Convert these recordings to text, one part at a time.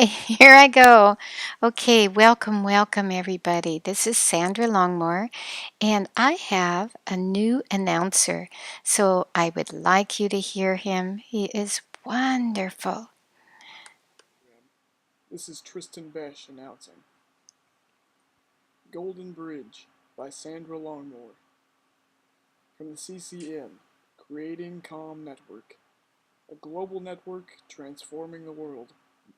Here I go. Okay, welcome everybody. This is Sandra Longmore, and I have a new announcer. So I would like you to hear him. He is wonderful. This is Tristan Besh announcing Golden Bridge by Sandra Longmore from the CCM, Creating Calm Network, a global network transforming the world,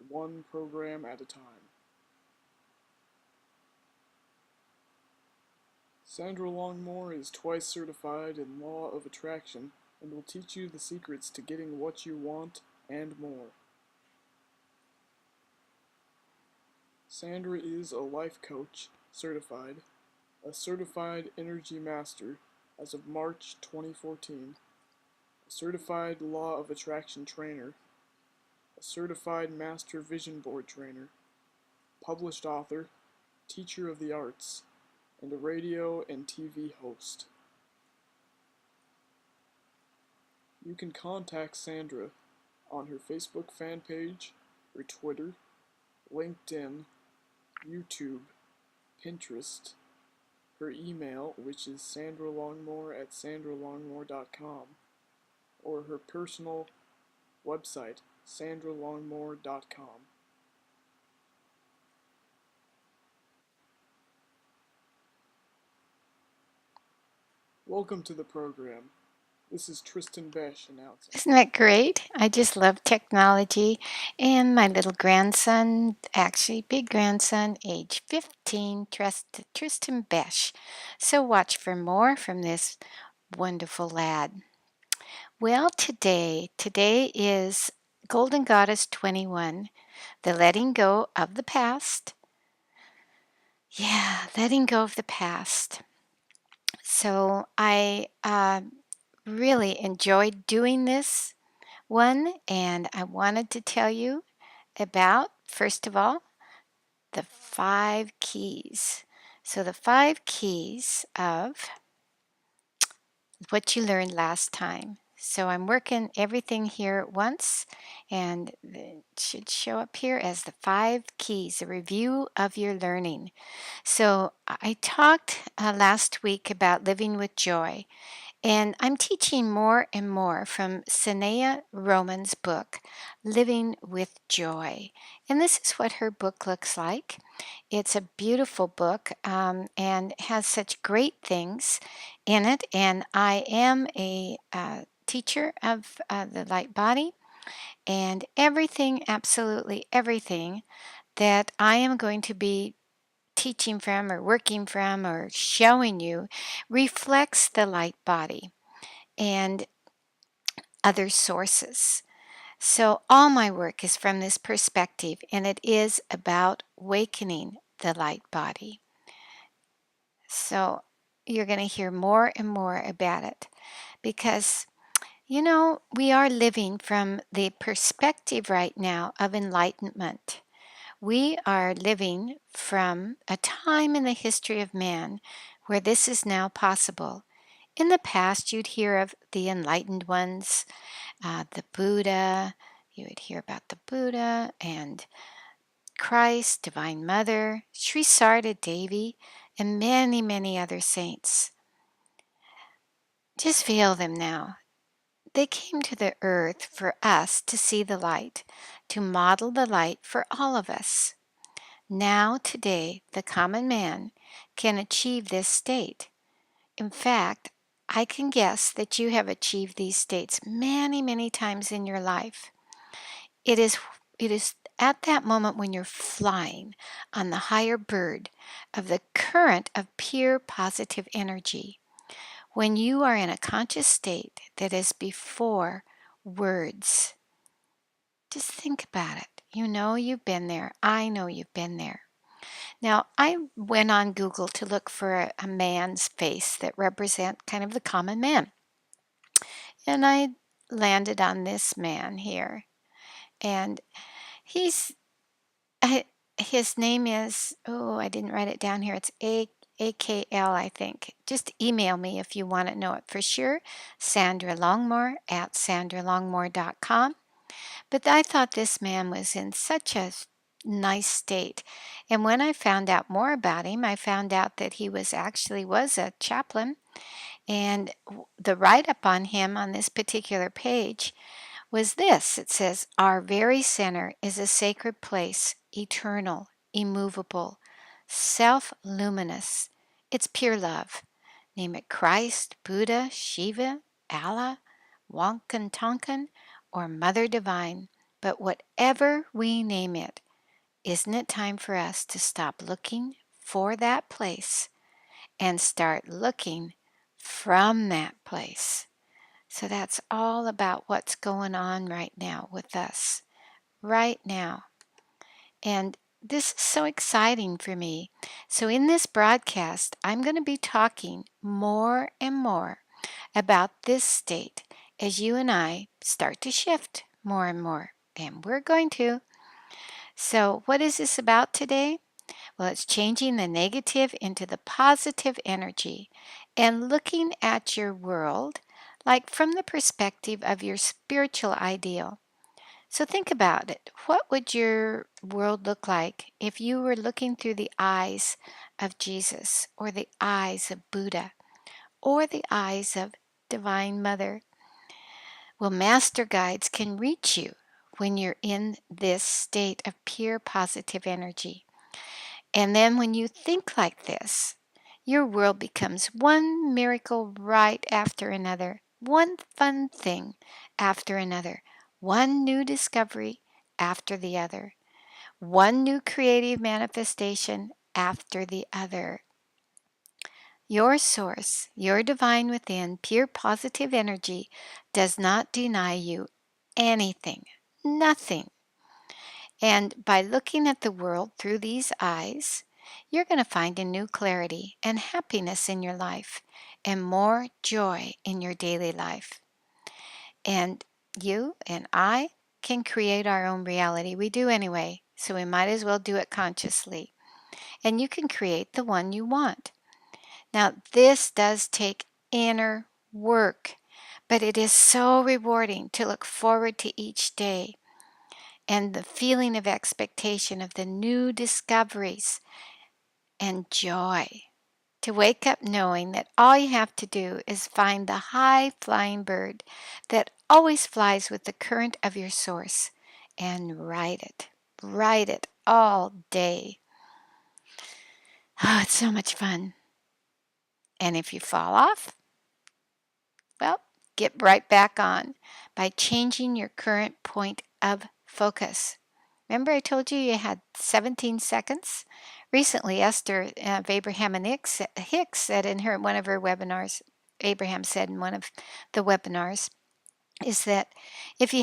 one program at a time. Sandra Longmore is twice certified in Law of Attraction and will teach you the secrets to getting what you want and more. Sandra is a life coach, certified, a certified energy master as of March 2014, a certified Law of Attraction trainer, a certified Master Vision Board trainer, published author, teacher of the arts, and a radio and TV host. You can contact Sandra on her Facebook fan page, her Twitter, LinkedIn, YouTube, Pinterest, her email, which is sandralongmore@sandralongmore.com, or her personal website, sandralongmore.com. Welcome to the program. This is Tristan Besh announcing. Isn't that great? I just love technology. And my little grandson, actually big grandson, age 15, Tristan Besh. So watch for more from this wonderful lad. Well, today is Golden Goddess 21, the letting go of the past. Yeah, letting go of the past. So I really enjoyed doing this one, and I wanted to tell you about, first of all, the 5 keys. So the 5 keys of what you learned last time. So I'm working everything here at once, and it should show up here as the 5 keys, a review of your learning. So I talked last week about living with joy, and I'm teaching more and more from Sanaya Roman's book, Living with Joy. And this is what her book looks like. It's a beautiful book and has such great things in it. And I am a teacher of the light body, and everything, absolutely everything that I am going to be teaching from or working from or showing you reflects the light body and other sources. So, all my work is from this perspective, and it is about awakening the light body. So, you're going to hear more and more about it because, we are living from the perspective right now of enlightenment. We are living from a time in the history of man where this is now possible. In the past, you'd hear of the enlightened ones, the Buddha. You would hear about the Buddha and Christ, Divine Mother, Sri Sarda Devi, and many, many other saints. Just veil them now. They came to the earth for us to see the light, to model the light for all of us. Now, today, the common man can achieve this state. In fact, I can guess that you have achieved these states many, many times in your life. It is it is at that moment when you're flying on the higher bird of the current of pure positive energy, when you are in a conscious state that is before words. Just think about it. You know you've been there. I know you've been there. Now, I went on Google to look for a man's face that represent kind of the common man. And I landed on this man here. And he's I, his name is, oh, I didn't write it down here. It's AKL, I think. Just email me if you want to know it for sure. Sandra Longmore at sandralongmore.com. But I thought this man was in such a nice state. And when I found out more about him, I found out that he was a chaplain. And the write up on him on this particular page was this. It says, "Our very center is a sacred place, eternal, immovable, self luminous. It's pure love. Name it Christ, Buddha, Shiva, Allah, Wonkan Tonkan, or Mother Divine. But whatever we name it, isn't it time for us to stop looking for that place and start looking from that place?" So that's all about what's going on right now with us, right now. And this is so exciting for me. So, in this broadcast, I'm going to be talking more and more about this state as you and I start to shift more and more. And we're going to. So, what is this about today? Well, it's changing the negative into the positive energy and looking at your world like from the perspective of your spiritual ideal. So think about it. What would your world look like if you were looking through the eyes of Jesus or the eyes of Buddha or the eyes of Divine Mother? Well, master guides can reach you when you're in this state of pure positive energy. And then when you think like this, your world becomes one miracle right after another, one fun thing after another, one new discovery after the other, one new creative manifestation after the other. Your source, your divine within, pure positive energy, does not deny you anything, nothing. And by looking at the world through these eyes, you're going to find a new clarity and happiness in your life and more joy in your daily life. And you and I can create our own reality. We do anyway, so we might as well do it consciously. And you can create the one you want. Now, this does take inner work, but it is so rewarding to look forward to each day and the feeling of expectation of the new discoveries and joy. To wake up knowing that all you have to do is find the high flying bird that always flies with the current of your source and ride it. Ride it all day. Oh, it's so much fun. And if you fall off, well, get right back on by changing your current point of focus. Remember, I told you you had 17 seconds? Recently, Esther of Abraham and Hicks said in one of her webinars, Abraham said in one of the webinars, is that if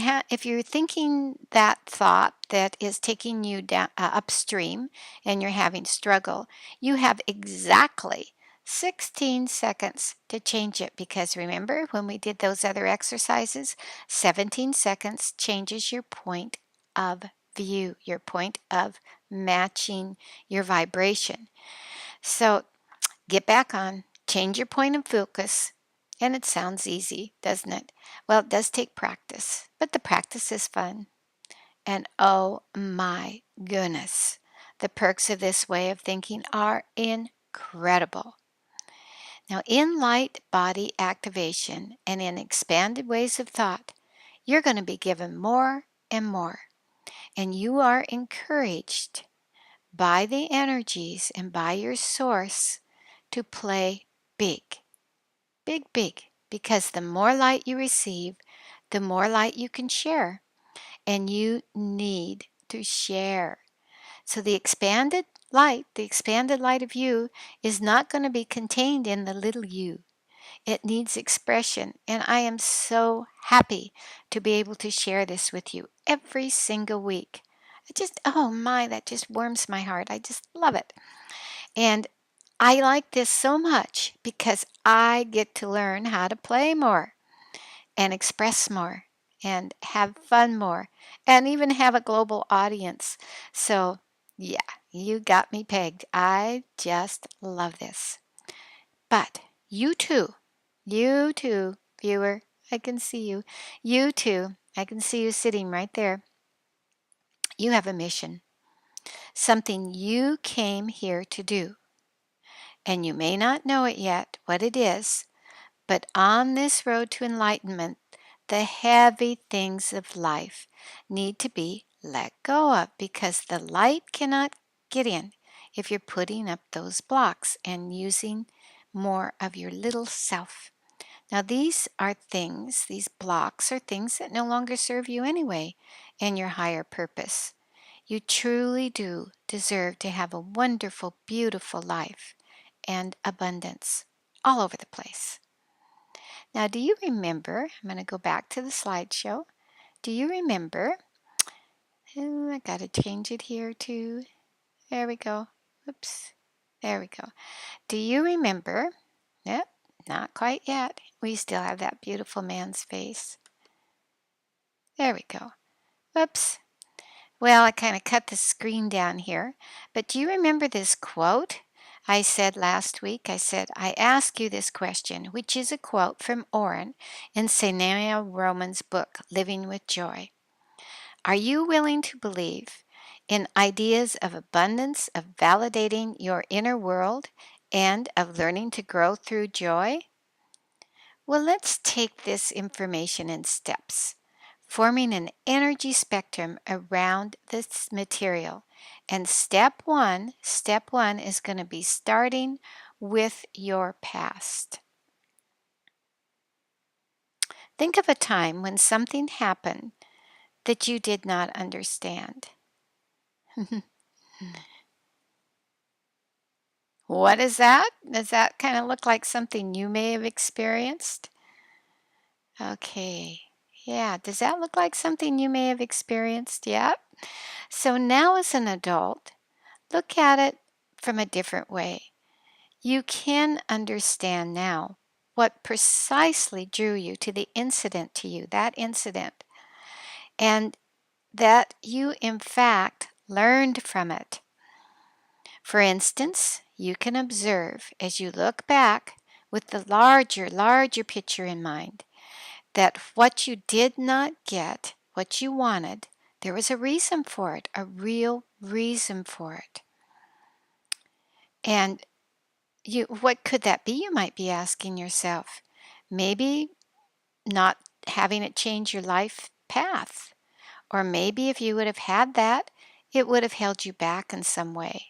you're thinking that thought that is taking you down upstream and you're having struggle, you have exactly 16 seconds to change it, because remember when we did those other exercises, 17 seconds changes your point of view, your point of matching your vibration. So get back on, change your point of focus. And it sounds easy, doesn't it? Well, it does take practice, but the practice is fun. And oh my goodness, the perks of this way of thinking are incredible. Now, in light body activation and in expanded ways of thought, you're going to be given more and more. And you are encouraged by the energies and by your source to play big. Big, big, because the more light you receive, the more light you can share, and you need to share. So the expanded light of you is not going to be contained in the little you. It needs expression, and I am so happy to be able to share this with you every single week. Oh my, that just warms my heart. I just love it. And I like this so much because I get to learn how to play more and express more and have fun more and even have a global audience. So, yeah, you got me pegged. I just love this. But you too, viewer, I can see you. You too, I can see you sitting right there. You have a mission. something you came here to do. And you may not know it yet, what it is, but on this road to enlightenment, the heavy things of life need to be let go of because the light cannot get in if you're putting up those blocks and using more of your little self. Now, these blocks are things that no longer serve you anyway and your higher purpose. You truly do deserve to have a wonderful, beautiful life and abundance all over the place. Now, do you remember? I'm going to go back to the slideshow. Do you remember? Oh, I got to change it here too. There we go. Oops. There we go. Do you remember? Yep, not quite yet. We still have that beautiful man's face. There we go. Oops. Well, I kind of cut the screen down here. But do you remember this quote? I said last week, I ask you this question, which is a quote from Oren in Senaya Roman's book, Living with Joy. Are you willing to believe in ideas of abundance, of validating your inner world, and of learning to grow through joy? Well, let's take this information in steps, forming an energy spectrum around this material. And step one is going to be starting with your past. Think of a time when something happened that you did not understand. What is that? Does that kind of look like something you may have experienced? Okay. Yeah, does that look like something you may have experienced? Yeah. So now, as an adult, look at it from a different way. You can understand now what precisely drew you to the incident to you, that incident, and that you, in fact, learned from it. For instance, you can observe as you look back with the larger picture in mind that what you did not get, what you wanted, there was a reason for it, a real reason for it. And what could that be? You might be asking yourself. Maybe not having it change your life path. Or maybe if you would have had that, it would have held you back in some way.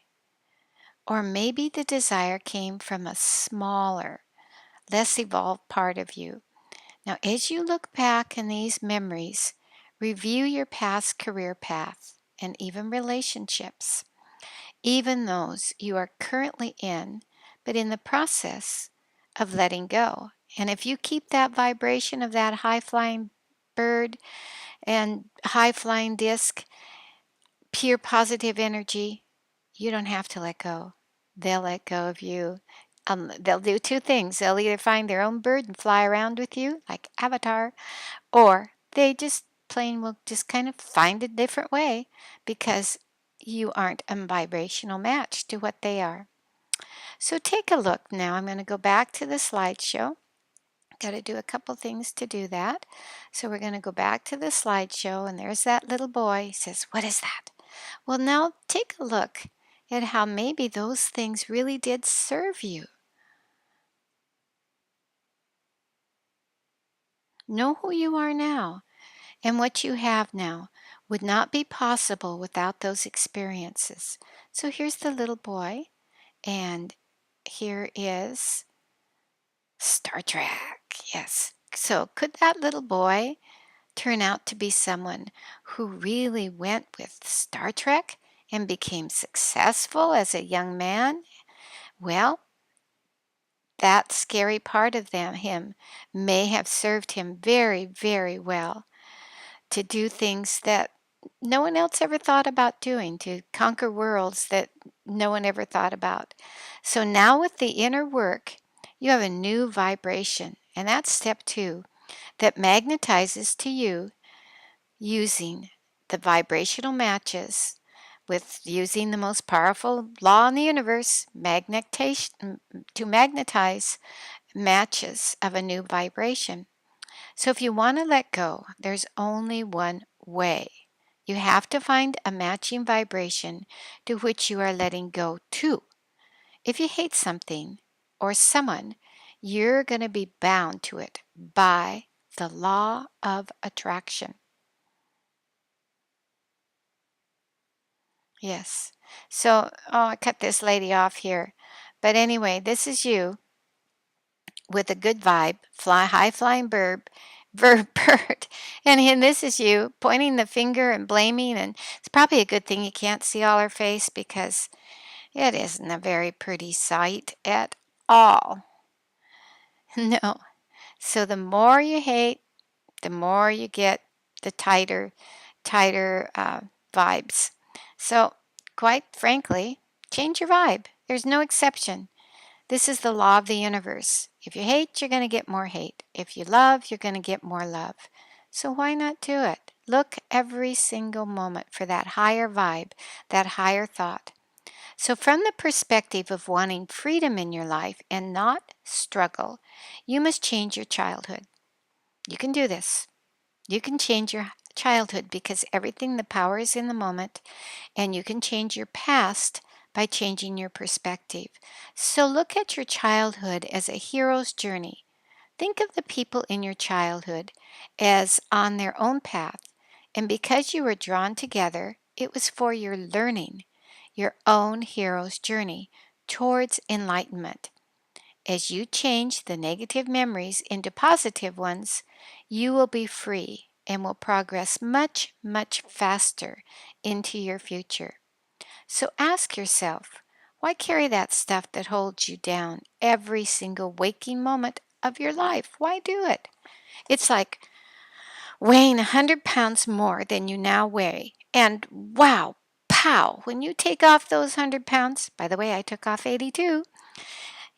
Or maybe the desire came from a smaller, less evolved part of you. Now, as you look back in these memories, review your past career path and even relationships, even those you are currently in, but in the process of letting go. And if you keep that vibration of that high flying bird and high flying disc, pure positive energy, you don't have to let go. They'll let go of you. They'll do two things. They'll either find their own bird and fly around with you, like Avatar, or they just plain will just kind of find a different way because you aren't a vibrational match to what they are. So take a look now. I'm going to go back to the slideshow. Got to do a couple things to do that. So we're going to go back to the slideshow, and there's that little boy. He says, "What is that?" Well, now take a look at how maybe those things really did serve you. Know who you are now, and what you have now would not be possible without those experiences. So here's the little boy, and here is Star Trek. Yes. So could that little boy turn out to be someone who really went with Star Trek and became successful as a young man? Well, that scary part of him may have served him very, very well to do things that no one else ever thought about doing, to conquer worlds that no one ever thought about. So now with the inner work, you have a new vibration, and that's step 2, that magnetizes to you using the vibrational matches with using the most powerful law in the universe, magnetation, to magnetize matches of a new vibration. So if you want to let go, there's only one way. You have to find a matching vibration to which you are letting go too. If you hate something or someone, you're going to be bound to it by the law of attraction. Yes. So, I cut this lady off here. But anyway, this is you with a good vibe, high flying bird. And this is you pointing the finger and blaming. And it's probably a good thing you can't see all her face because it isn't a very pretty sight at all. No. So the more you hate, the more you get the tighter vibes. So, quite frankly, change your vibe. There's no exception. This is the law of the universe. If you hate, you're going to get more hate. If you love, you're going to get more love. So why not do it? Look every single moment for that higher vibe, that higher thought. So, from the perspective of wanting freedom in your life and not struggle, you must change your childhood. You can do this. You can change your childhood because everything, the power is in the moment, and you can change your past by changing your perspective. So look at your childhood as a hero's journey. Think of the people in your childhood as on their own path, and because you were drawn together, it was for your learning, your own hero's journey towards enlightenment. As you change the negative memories into positive ones, you will be free and will progress much, much faster into your future. So ask yourself, why carry that stuff that holds you down every single waking moment of your life? Why do it? It's like weighing 100 pounds more than you now weigh. And wow, pow, when you take off those 100 pounds, by the way, I took off 82,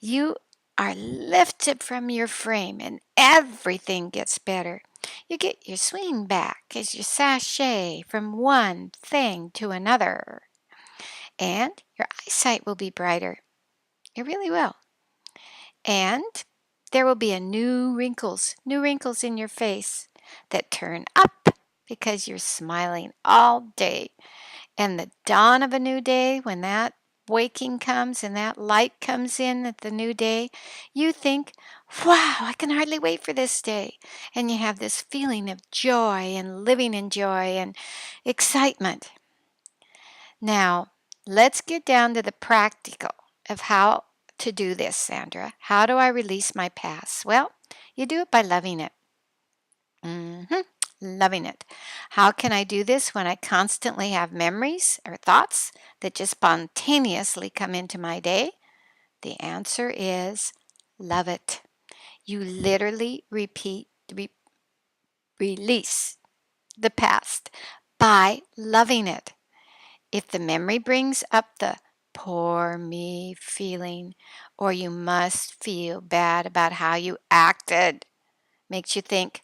you are lifted from your frame and everything gets better. You get your swing back as you sashay from one thing to another, and your eyesight will be brighter. It really will. And there will be new wrinkles in your face that turn up because you're smiling all day. And the dawn of a new day, when that waking comes and that light comes in at the new day, you think, wow, I can hardly wait for this day. And you have this feeling of joy and living in joy and excitement. Now, let's get down to the practical of how to do this, Sandra. How do I release my past? Well, you do it by loving it. Loving it. How can I do this when I constantly have memories or thoughts that just spontaneously come into my day? The answer is love it. You literally release the past by loving it. If the memory brings up the poor me feeling, or you must feel bad about how you acted, makes you think,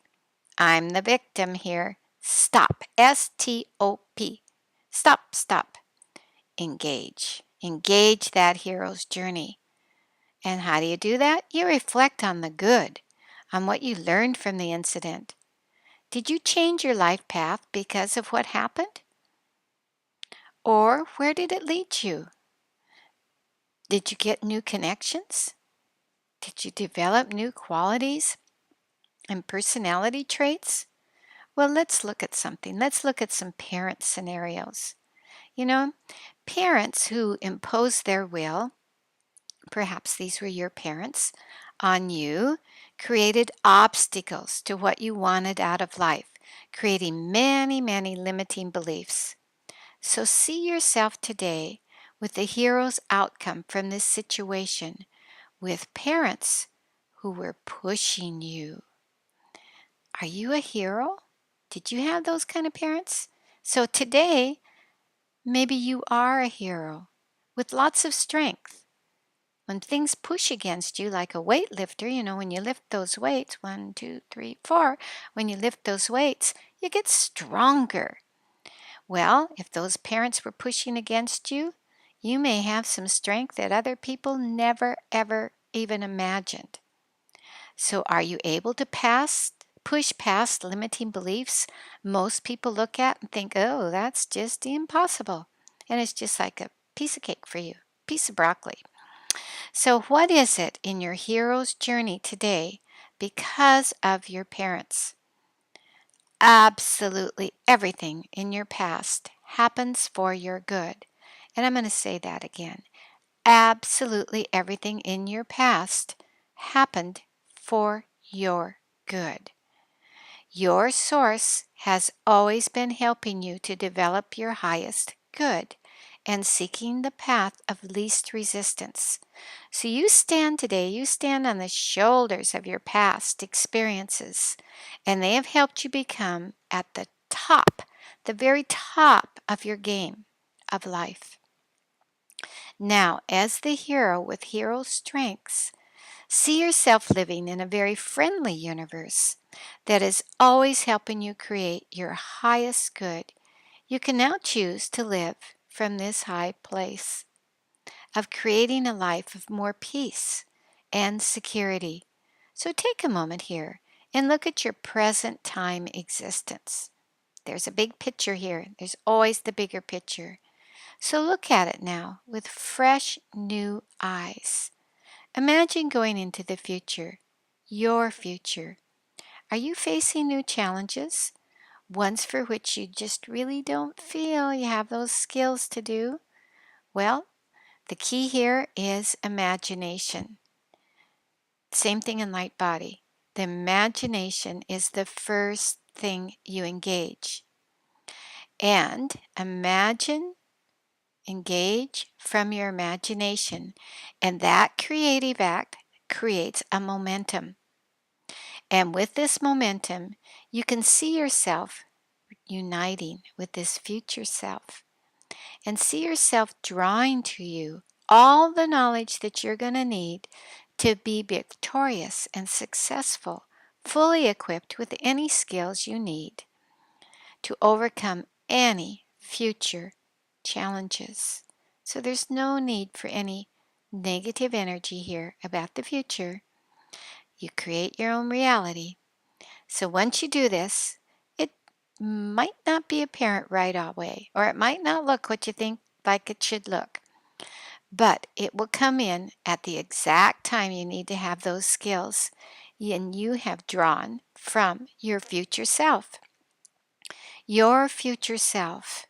I'm the victim here. Stop. STOP. Stop, stop. Engage. Engage that hero's journey. And how do you do that? You reflect on the good, on what you learned from the incident. Did you change your life path because of what happened? Or where did it lead you? Did you get new connections? Did you develop new qualities and personality traits? Well, let's look at something. Let's look at some parent scenarios. You know, parents who impose their will, perhaps these were your parents, on you, created obstacles to what you wanted out of life, creating many, many limiting beliefs. So see yourself today with the hero's outcome from this situation with parents who were pushing you. Are you a hero? Did you have those kind of parents? So today, maybe you are a hero with lots of strength. When things push against you, like a weightlifter, when you lift those weights, 1, 2, 3, 4, when you lift those weights, you get stronger. Well, if those parents were pushing against you, you may have some strength that other people never, ever even imagined. So are you able to push past limiting beliefs most people look at and think, oh, that's just impossible. And it's just like a piece of cake for you, piece of broccoli. So, what is it in your hero's journey today because of your parents? Absolutely everything in your past happens for your good. And I'm going to say that again. Absolutely everything in your past happened for your good. Your source has always been helping you to develop your highest good and seeking the path of least resistance. So you stand today, you stand on the shoulders of your past experiences, and they have helped you become at the top, the very top of your game of life. Now, as the hero with hero strengths, see yourself living in a very friendly universe that is always helping you create your highest good. You can now choose to live from this high place of creating a life of more peace and security. So take a moment here and look at your present time existence. There's a big picture here. There's always the bigger picture. So look at it now with fresh new eyes. Imagine going into the future, your future. Are you facing new challenges? Ones for which you just really don't feel you have those skills to do? Well, the key here is imagination. Same thing in light body. The imagination is the first thing you engage. And engage from your imagination, and that creative act creates a momentum. And with this momentum, you can see yourself uniting with this future self and see yourself drawing to you all the knowledge that you're going to need to be victorious and successful, fully equipped with any skills you need to overcome any future challenges. So there's no need for any negative energy here about the future. You create your own reality. So once you do this, it might not be apparent right away, or it might not look what you think like it should look, but it will come in at the exact time you need to have those skills and you have drawn from your future self. Your future self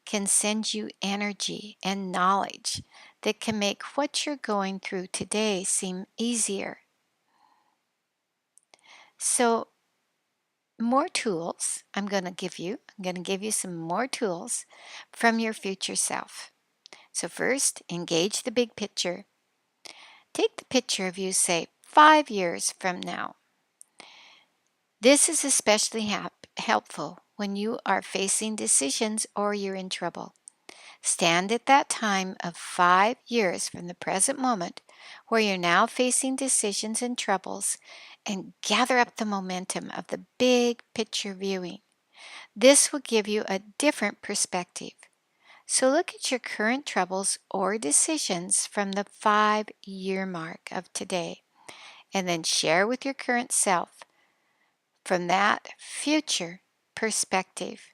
can send you energy and knowledge that can make what you're going through today seem easier. So, more tools I'm going to give you. I'm going to give you some more tools from your future self. So, first, engage the big picture. Take the picture of you, say, 5 years from now. This is especially helpful when you are facing decisions or you're in trouble. Stand at that time of 5 years from the present moment where you're now facing decisions and troubles and gather up the momentum of the big picture viewing. This will give you a different perspective. So look at your current troubles or decisions from the 5 year mark of today and then share with your current self from that future perspective.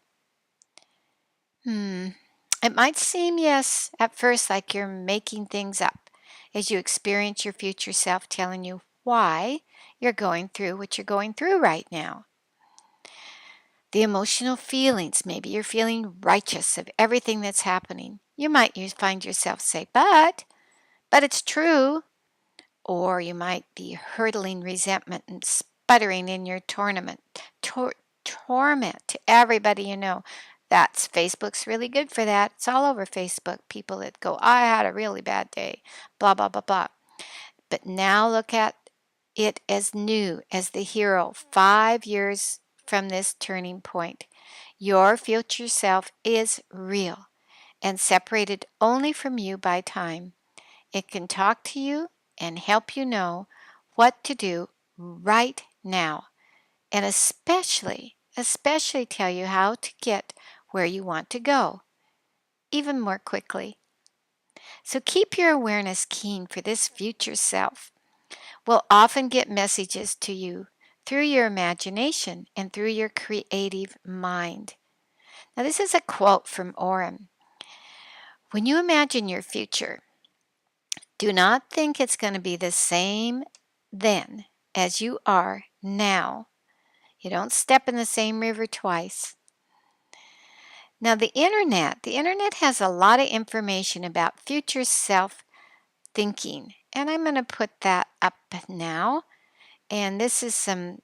It might seem, yes, at first like you're making things up as you experience your future self telling you why you're going through what you're going through right now. The emotional feelings, maybe you're feeling righteous of everything that's happening. You might find yourself say, but it's true. Or you might be hurtling resentment and sputtering in your torment to everybody you know. That's Facebook's really good for that. It's all over Facebook. People that go, I had a really bad day, blah, blah, blah, blah. But now look at it as new, as the hero 5 years from this turning point. Your future self is real and separated only from you by time. It can talk to you and help you know what to do right now, and especially tell you how to get where you want to go, even more quickly. So keep your awareness keen for this future self. Will often get messages to you through your imagination and through your creative mind. Now, this is a quote from Orem. When you imagine your future, do not think it's going to be the same then as you are now. You don't step in the same river twice. Now, the internet has a lot of information about future self thinking, and I'm going to put that up now. And this is some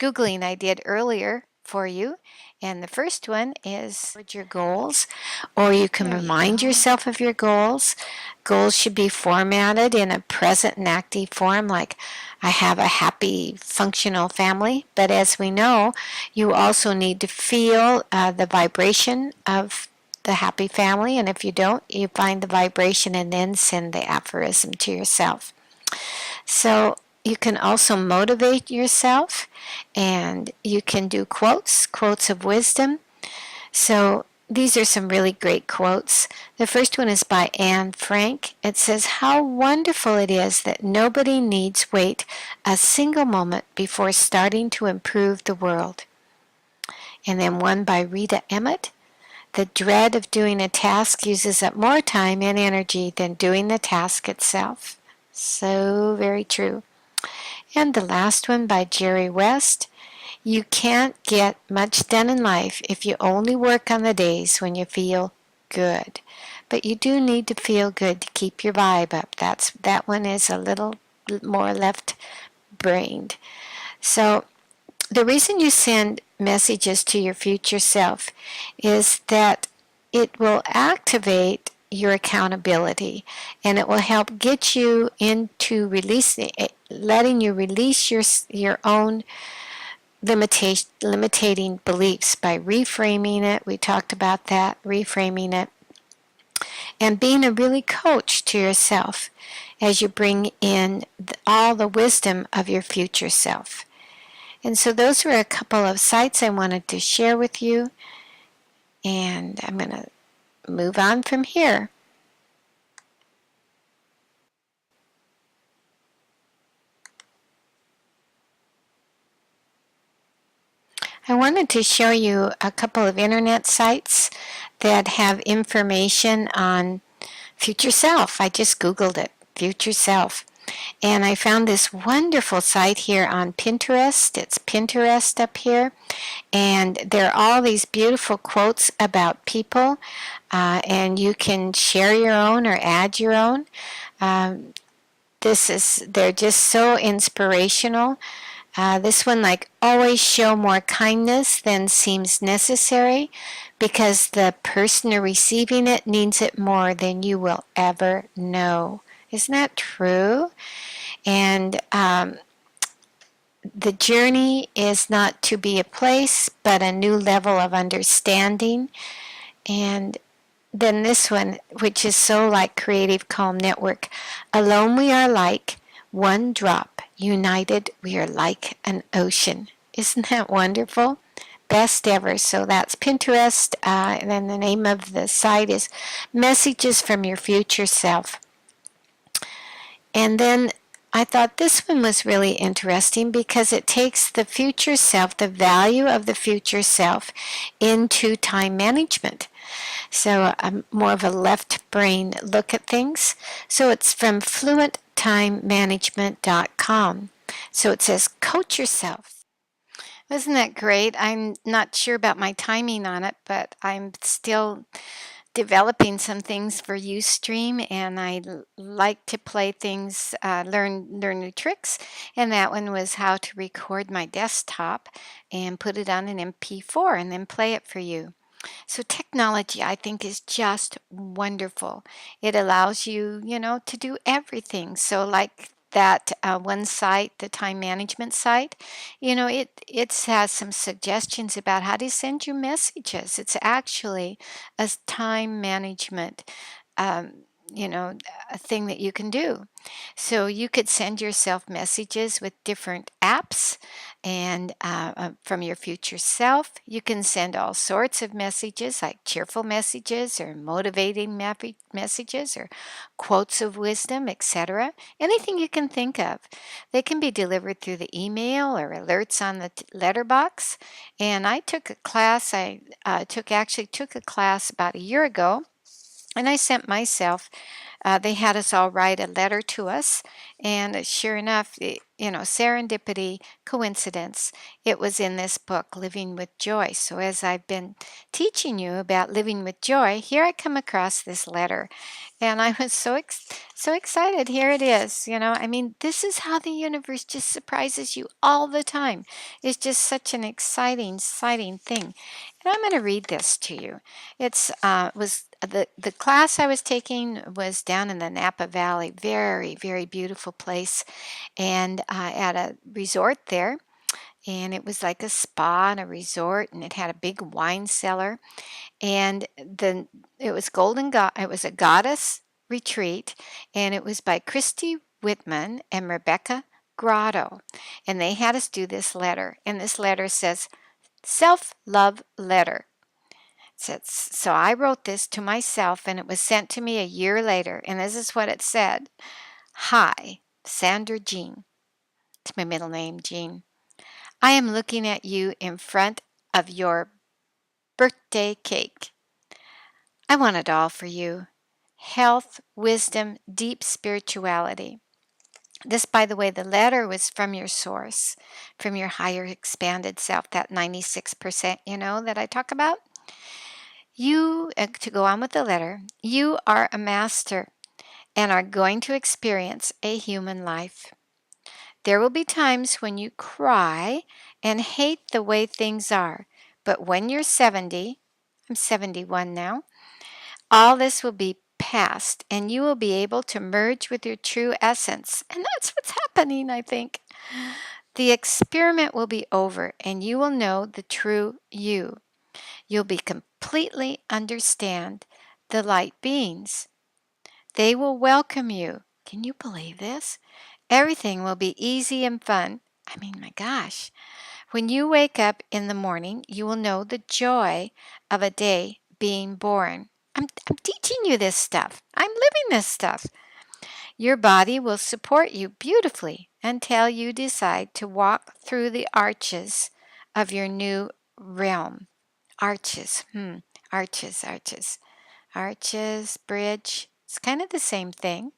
Googling I did earlier for you. And the first one is towards your goals, or you can remind yourself of your goals. Goals should be formatted in a present and active form, like I have a happy, functional family. But as we know, you also need to feel the vibration of the happy family. And if you don't, you find the vibration and then send the aphorism to yourself. So you can also motivate yourself, and you can do quotes of wisdom. So these are some really great quotes. The first one is by Anne Frank. It says, "How wonderful it is that nobody needs wait a single moment before starting to improve the world." And then one by Rita Emmett. "The dread of doing a task uses up more time and energy than doing the task itself." So very true. And the last one by Jerry West. "You can't get much done in life if you only work on the days when you feel good. But you do need to feel good to keep your vibe up." That one is a little more left-brained. So the reason you send messages to your future self is that it will activate your accountability, and it will help get you into releasing, letting you release your own limiting beliefs by reframing it. We talked about that, reframing it, and being a really coach to yourself as you bring in all the wisdom of your future self. And so those were a couple of sites I wanted to share with you, and I'm going to move on from here. I wanted to show you a couple of internet sites that have information on future self. I just Googled it, future self. And I found this wonderful site here on Pinterest. It's Pinterest up here. And there are all these beautiful quotes about people. And you can share your own or add your own. They're just so inspirational. This one, like, "Always show more kindness than seems necessary because the person receiving it needs it more than you will ever know." Isn't that true? And the journey is not to be a place, but a new level of understanding. And then this one, which is so like Creative Calm Network: "Alone we are like one drop, united we are like an ocean." Isn't that wonderful? Best ever. So that's Pinterest, and then the name of the site is Messages from Your Future Self. And then I thought this one was really interesting because it takes the future self, the value of the future self, into time management. So more of a left brain look at things. So it's from fluenttimemanagement.com. So it says, "Coach yourself." Isn't that great? I'm not sure about my timing on it, but I'm still developing some things for Ustream, and I like to play things, learn new tricks. And that one was how to record my desktop and put it on an MP4 and then play it for you. So technology, I think, is just wonderful. It allows you, to do everything. So like that one site, the time management site, it has some suggestions about how to send you messages. It's actually a time management um, a thing that you can do. So you could send yourself messages with different apps and from your future self. You can send all sorts of messages like cheerful messages or motivating messages or quotes of wisdom, etc. Anything you can think of. They can be delivered through the email or alerts on the letterbox. And I took a class, actually took a class about a year ago, and I sent myself, they had us all write a letter to us. And sure enough, serendipity, coincidence, it was in this book, Living with Joy. So as I've been teaching you about living with joy, here I come across this letter. And I was so excited. Here it is. I mean, this is how the universe just surprises you all the time. It's just such an exciting thing. And I'm going to read this to you. It's was the class I was taking was down in the Napa Valley, very beautiful place, and at a resort there. And it was like a spa and a resort, and it had a big wine cellar. And it was it was a goddess retreat, and it was by Christy Whitman and Rebecca Grotto. And they had us do this letter. And this letter says, self-love letter. So I wrote this to myself, and it was sent to me a year later. And this is what it said. Hi, Sandra Jean. It's my middle name, Jean. I am looking at you in front of your birthday cake. I want it all for you. Health, wisdom, deep spirituality. This, by the way, the letter was from your source, from your higher expanded self, that 96%, that I talk about. You, to go on with the letter, you are a master and are going to experience a human life. There will be times when you cry and hate the way things are, but when you're 70, I'm 71 now, all this will be past and you will be able to merge with your true essence. And that's what's happening, I think. The experiment will be over and you will know the true you. You'll be completely understand the light beings. They will welcome you. Can you believe this? Everything will be easy and fun. I mean, my gosh. When you wake up in the morning, you will know the joy of a day being born. I'm teaching you this stuff. I'm living this stuff. Your body will support you beautifully until you decide to walk through the arches of your new realm. Arches. Arches, bridge. It's kind of the same thing.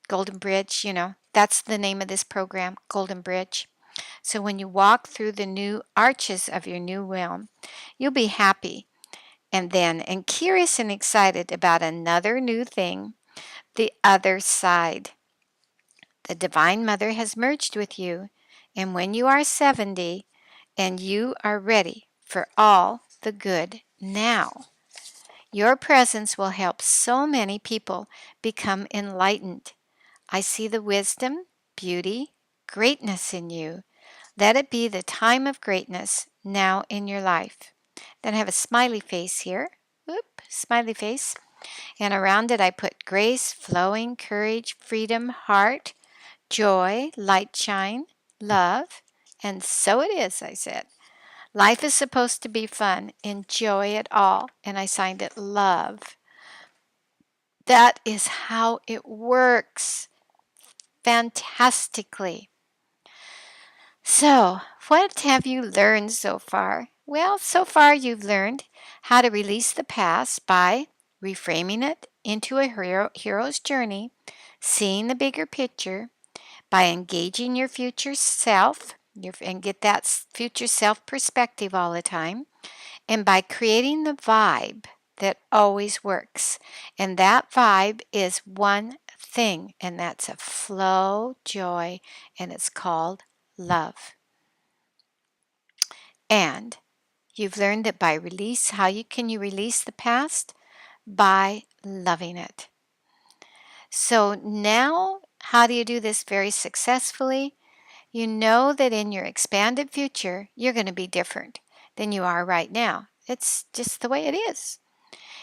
Golden Bridge, that's the name of this program, Golden Bridge. So when you walk through the new arches of your new realm, you'll be happy and curious and excited about another new thing, the other side. The Divine Mother has merged with you, and when you are 70 and you are ready for all the good now, your presence will help so many people become enlightened. I see the wisdom, beauty, greatness in you. Let it be the time of greatness now in your life. Then I have a smiley face here. Smiley face. And around it I put grace, flowing, courage, freedom, heart, joy, light shine, love. And so it is, I said. Life is supposed to be fun. Enjoy it all. And I signed it love. That is how it works. Fantastically. So, what have you learned so far? Well, so far you've learned how to release the past by reframing it into a hero's journey, seeing the bigger picture, by engaging your future self, and get that future self perspective all the time, and by creating the vibe that always works. And that vibe is one thing, and that's a flow joy, and it's called love. And you've learned that by release, can you release the past? By loving it. So now, how do you do this very successfully? You know that in your expanded future, you're going to be different than you are right now. It's just the way it is.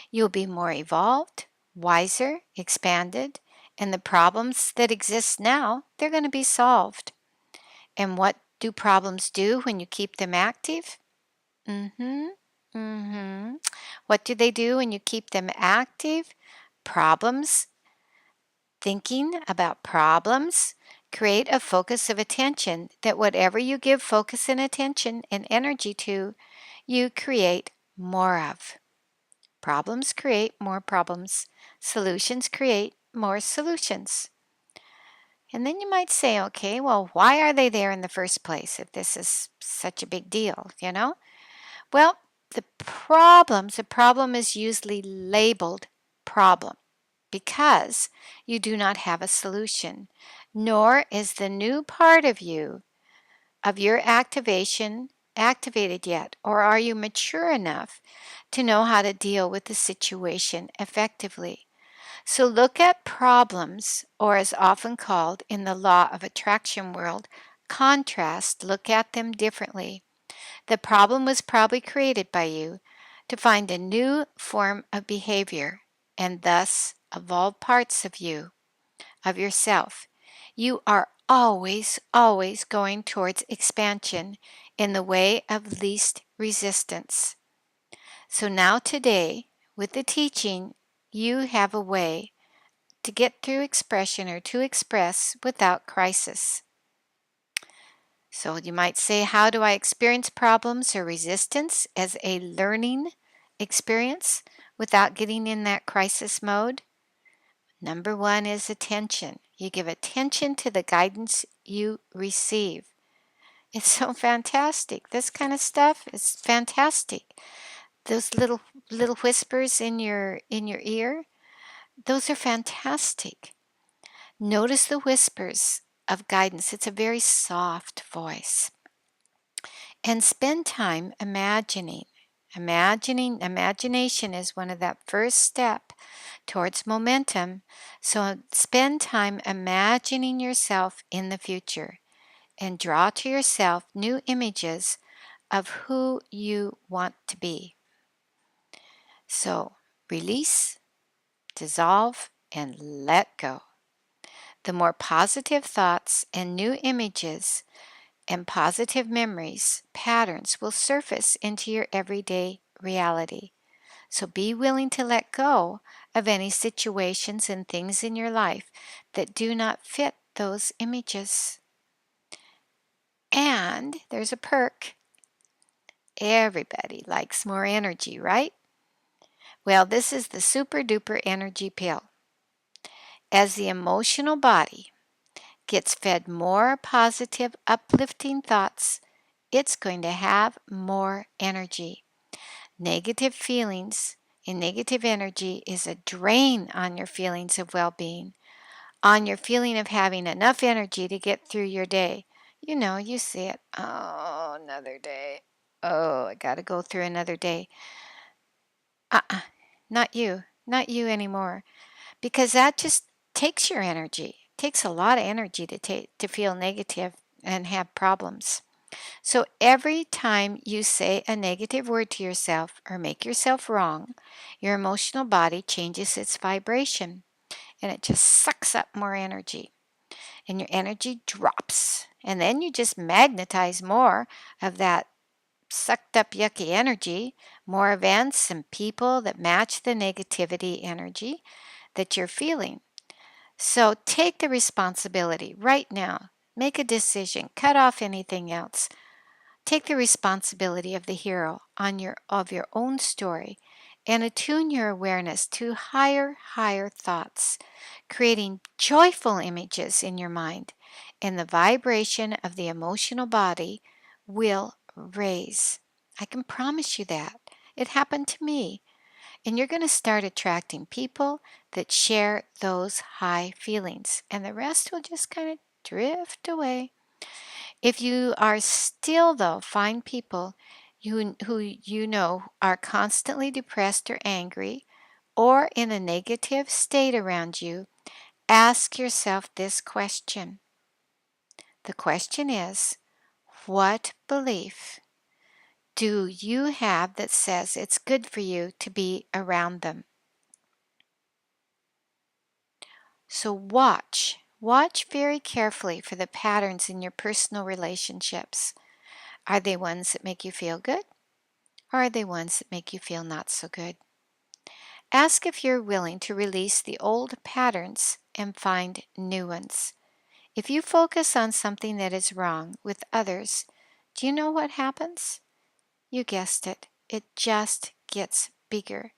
You'll be more evolved, wiser, expanded, and the problems that exist now, they're going to be solved. And what do problems do when you keep them active? Mm-hmm. Mm-hmm. What do they do when you keep them active? Problems, thinking about problems, create a focus of attention that whatever you give focus and attention and energy to, you create more of. Problems create more problems. Solutions create more solutions. And then you might say, okay, well, why are they there in the first place if this is such a big deal? Well, the problem is usually labeled problem because you do not have a solution, nor is the new part of you, of your activation, activated yet, or are you mature enough to know how to deal with the situation effectively. So look at problems, or as often called in the law of attraction world, contrast, look at them differently. The problem was probably created by you to find a new form of behavior and thus evolve parts of you, of yourself. You are always, always going towards expansion in the way of least resistance. So now, today, with the teaching, you have a way to get through expression or to express without crisis. So you might say, how do I experience problems or resistance as a learning experience without getting in that crisis mode? Number one is attention. You give attention to the guidance you receive. It's so fantastic. This kind of stuff is fantastic. Those little whispers in your ear, those are fantastic. Notice the whispers of guidance. It's a very soft voice. And spend time imagining. Imagination is one of that first step towards momentum. So spend time imagining yourself in the future and draw to yourself new images of who you want to be. So release, dissolve, and let go. The more positive thoughts and new images and positive memories, patterns will surface into your everyday reality. So be willing to let go of any situations and things in your life that do not fit those images. And there's a perk. Everybody likes more energy, right? Well, this is the super duper energy pill. As the emotional body gets fed more positive, uplifting thoughts, it's going to have more energy. Negative feelings and negative energy is a drain on your feelings of well being, on your feeling of having enough energy to get through your day. You see it. Oh, another day. Oh, I got to go through another day. Uh-uh, not you. Not you anymore. Because that just takes your energy. It takes a lot of energy to feel negative and have problems. So every time you say a negative word to yourself or make yourself wrong, your emotional body changes its vibration and it just sucks up more energy and your energy drops. And then you just magnetize more of that sucked up yucky energy, more events and people that match the negativity energy that you're feeling. So take the responsibility right now. Make a decision. Cut off anything else. Take the responsibility of the hero of your own story and attune your awareness to higher thoughts, creating joyful images in your mind, and the vibration of the emotional body will raise. I can promise you that. It happened to me. And you're going to start attracting people that share those high feelings, and the rest will just kind of drift away. If you are still, though, find people who you know are constantly depressed or angry or in a negative state around you, ask yourself this question. The question is, what belief do you have that says it's good for you to be around them? So watch very carefully for the patterns in your personal relationships. Are they ones that make you feel good? Or are they ones that make you feel not so good? Ask if you're willing to release the old patterns and find new ones. If you focus on something that is wrong with others, do you know what happens? You guessed it. It just gets bigger.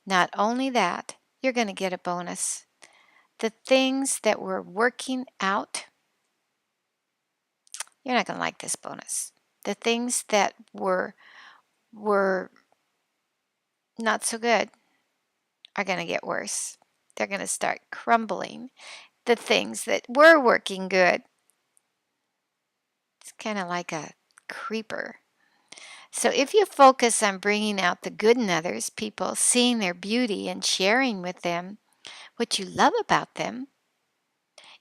Not only that, you're going to get a bonus. The things that were working out, you're not going to like this bonus. The things that were not so good are going to get worse. They're going to start crumbling. The things that were working good, it's kind of like a creeper. So if you focus on bringing out the good in others, people, seeing their beauty and sharing with them what you love about them,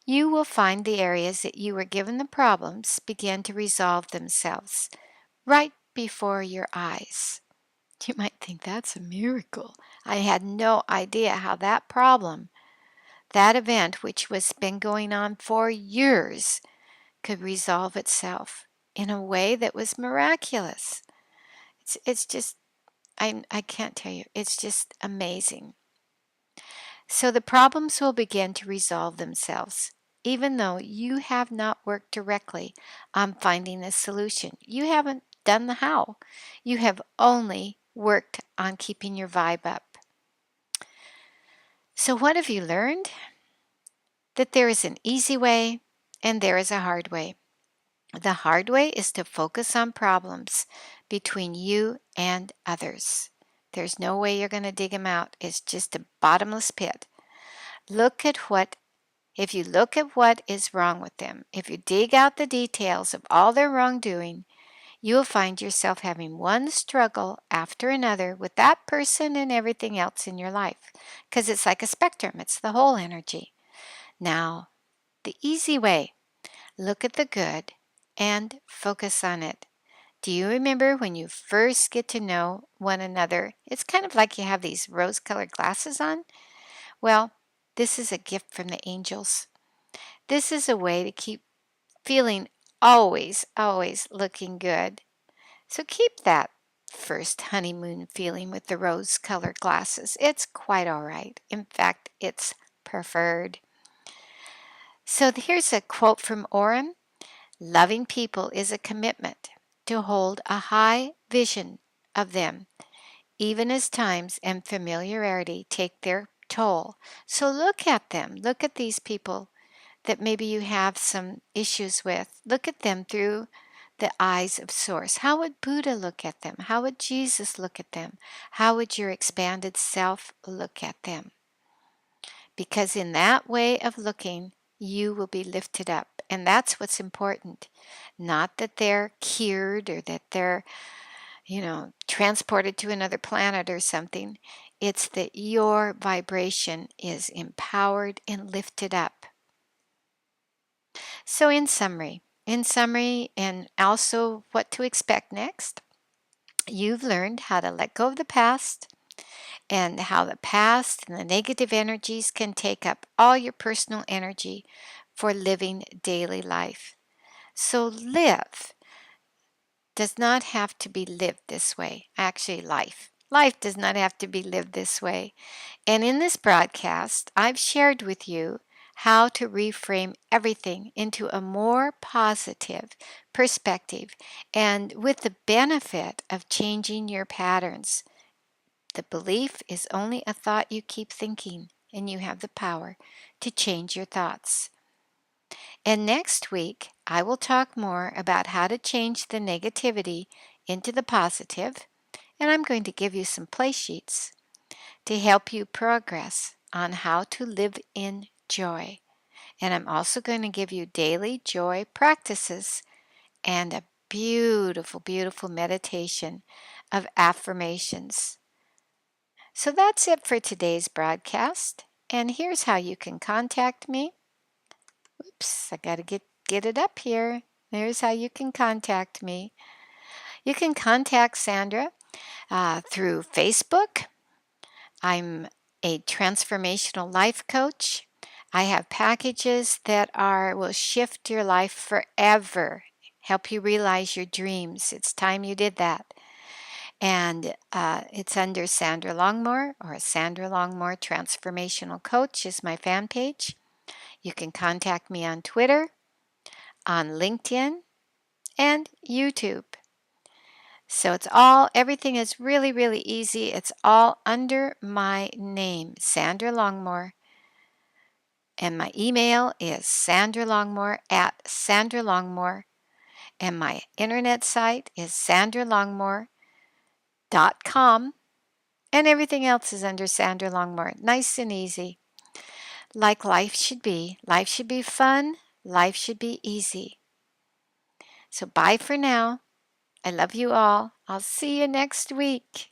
you will find the areas that you were given the problems begin to resolve themselves right before your eyes. You might think that's a miracle. I had no idea how that problem, that event which was been going on for years, could resolve itself in a way that was miraculous. It's just I can't tell you. It's just amazing. So the problems will begin to resolve themselves, even though you have not worked directly on finding a solution. You haven't done the how. You have only worked on keeping your vibe up. So, what have you learned? That there is an easy way and there is a hard way. The hard way is to focus on problems between you and others. There's no way you're going to dig them out. It's just a bottomless pit. Look at what If you look at what is wrong with them, if you dig out the details of all their wrongdoing, you will find yourself having one struggle after another with that person and everything else in your life. Because it's like a spectrum, it's the whole energy. Now, the easy way, look at the good and focus on it. Do you remember when you first get to know one another? It's kind of like you have these rose colored glasses on. Well, this is a gift from the angels. This is a way to keep feeling always looking good. So keep that first honeymoon feeling with the rose colored glasses. It's quite all right. In fact, it's preferred. So here's a quote from Orrin. Loving people is a commitment to hold a high vision of them, even as times and familiarity take their toll. So look at them. Look at these people that maybe you have some issues with. Look at them through the eyes of Source. How would Buddha look at them? How would Jesus look at them? How would your expanded self look at them? Because in that way of looking, you will be lifted up. And that's what's important. Not that they're cured or that they're, transported to another planet or something. It's that your vibration is empowered and lifted up. So, in summary, and also what to expect next, you've learned how to let go of the past and how the past and the negative energies can take up all your personal energy for living daily life. So, live does not have to be lived this way. Actually, life does not have to be lived this way. And in this broadcast, I've shared with you how to reframe everything into a more positive perspective and with the benefit of changing your patterns. The belief is only a thought you keep thinking, and you have the power to change your thoughts. And next week, I will talk more about how to change the negativity into the positive, and I'm going to give you some play sheets to help you progress on how to live in joy. And I'm also going to give you daily joy practices and a beautiful meditation of affirmations. So that's it for today's broadcast. And here's how you can contact me. Oops, I got to get it up here. There's how you can contact me. You can contact Sandra through Facebook. I'm a transformational life coach. I have packages that will shift your life forever, help you realize your dreams. It's time you did that. And it's under Sandra Longmore, or Sandra Longmore Transformational Coach is my fan page. You can contact me on Twitter, on LinkedIn, and YouTube. So everything is really, really easy. It's all under my name, Sandra Longmore. And my email is sandralongmore@sandralongmore. And my internet site is sandralongmore.com. And everything else is under Sandra Longmore. Nice and easy. Like life should be. Life should be fun. Life should be easy. So bye for now. I love you all. I'll see you next week.